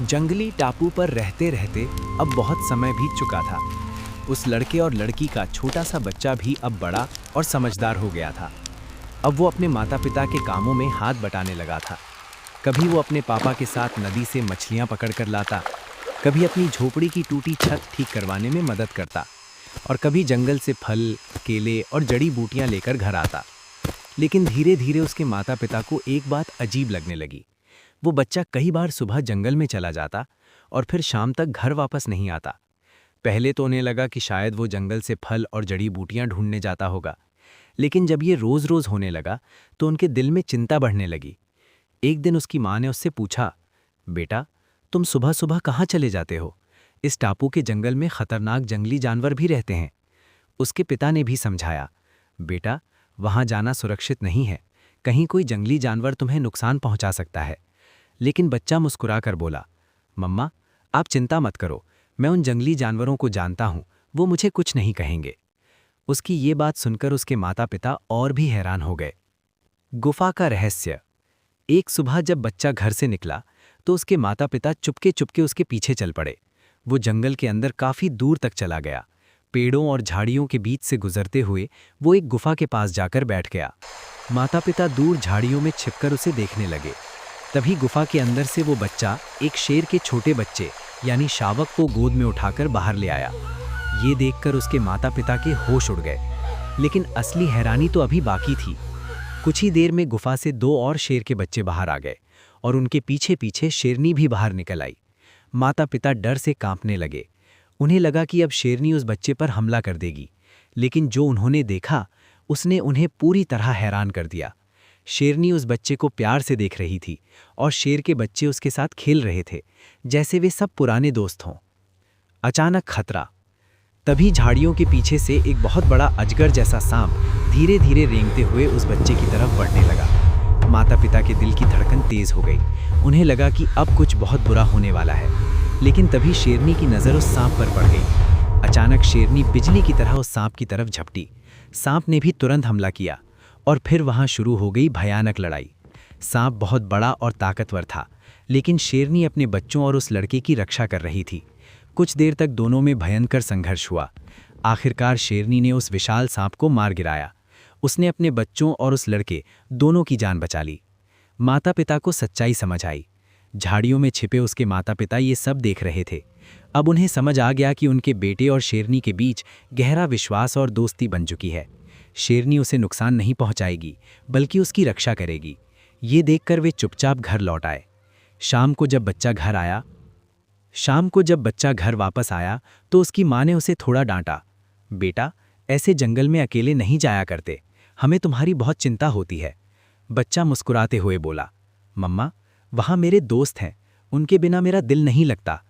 जंगली टापू पर रहते रहते अब बहुत समय बीत चुका था। उस लड़के और लड़की का छोटा सा बच्चा भी अब बड़ा और समझदार हो गया था। अब वो अपने माता पिता के कामों में हाथ बटाने लगा था। कभी वो अपने पापा के साथ नदी से मछलियाँ पकड़ कर लाता, कभी अपनी झोपड़ी की टूटी छत ठीक करवाने में मदद करता, और कभी जंगल से फल, केले और जड़ी बूटियाँ लेकर घर आता। लेकिन धीरे धीरे उसके माता पिता को एक बात अजीब लगने लगी। वो बच्चा कई बार सुबह जंगल में चला जाता और फिर शाम तक घर वापस नहीं आता। पहले तो उन्हें लगा कि शायद वो जंगल से फल और जड़ी बूटियां ढूंढने जाता होगा, लेकिन जब ये रोज रोज होने लगा तो उनके दिल में चिंता बढ़ने लगी। एक दिन उसकी माँ ने उससे पूछा, बेटा, तुम सुबह सुबह कहाँ चले जाते हो? इस टापू के जंगल में खतरनाक जंगली जानवर भी रहते हैं। उसके पिता ने भी समझाया, बेटा, वहाँ जाना सुरक्षित नहीं है, कहीं कोई जंगली जानवर तुम्हें नुकसान पहुँचा सकता है। लेकिन बच्चा मुस्कुराकर बोला, मम्मा, आप चिंता मत करो, मैं उन जंगली जानवरों को जानता हूँ, वो मुझे कुछ नहीं कहेंगे। उसकी ये बात सुनकर उसके माता पिता और भी हैरान हो गए। गुफा का रहस्य। एक सुबह जब बच्चा घर से निकला तो उसके माता पिता चुपके चुपके उसके पीछे चल पड़े। वो जंगल के अंदर काफी दूर तक चला गया। पेड़ों और झाड़ियों के बीच से गुजरते हुए वो एक गुफा के पास जाकर बैठ गया। माता पिता दूर झाड़ियों में छिपकर उसे देखने लगे। तभी गुफा के अंदर से वो बच्चा एक शेर के छोटे बच्चे यानी शावक को गोद में उठाकर बाहर ले आया। ये देखकर उसके माता पिता के होश उड़ गए। लेकिन असली हैरानी तो अभी बाकी थी। कुछ ही देर में गुफा से दो और शेर के बच्चे बाहर आ गए और उनके पीछे पीछे शेरनी भी बाहर निकल आई। माता पिता डर से कांपने लगे। उन्हें लगा कि अब शेरनी उस बच्चे पर हमला कर देगी, लेकिन जो उन्होंने देखा उसने उन्हें पूरी तरह हैरान कर दिया। शेरनी उस बच्चे को प्यार से देख रही थी और शेर के बच्चे उसके साथ खेल रहे थे, जैसे वे सब पुराने दोस्त हों। अचानक खतरा। तभी झाड़ियों के पीछे से एक बहुत बड़ा अजगर जैसा सांप धीरे धीरे रेंगते हुए उस बच्चे की तरफ बढ़ने लगा। माता पिता के दिल की धड़कन तेज हो गई। उन्हें लगा कि अब कुछ बहुत बुरा होने वाला है। लेकिन तभी शेरनी की नज़र उस सांप पर पड़ गई। अचानक शेरनी बिजली की तरह उस सांप की तरफ झपटी। सांप ने भी तुरंत हमला किया और फिर वहां शुरू हो गई भयानक लड़ाई। सांप बहुत बड़ा और ताकतवर था, लेकिन शेरनी अपने बच्चों और उस लड़के की रक्षा कर रही थी। कुछ देर तक दोनों में भयंकर संघर्ष हुआ। आखिरकार शेरनी ने उस विशाल सांप को मार गिराया। उसने अपने बच्चों और उस लड़के दोनों की जान बचा ली। माता पिता को सच्चाई समझ आई। झाड़ियों में छिपे उसके माता पिता ये सब देख रहे थे। अब उन्हें समझ आ गया कि उनके बेटे और शेरनी के बीच गहरा विश्वास और दोस्ती बन चुकी है। शेरनी उसे नुकसान नहीं पहुंचाएगी, बल्कि उसकी रक्षा करेगी। ये देखकर वे चुपचाप घर लौट आए। शाम को जब बच्चा घर वापस आया तो उसकी माँ ने उसे थोड़ा डांटा। बेटा, ऐसे जंगल में अकेले नहीं जाया करते, हमें तुम्हारी बहुत चिंता होती है। बच्चा मुस्कुराते हुए बोला, मम्मा, वहाँ मेरे दोस्त हैं, उनके बिना मेरा दिल नहीं लगता।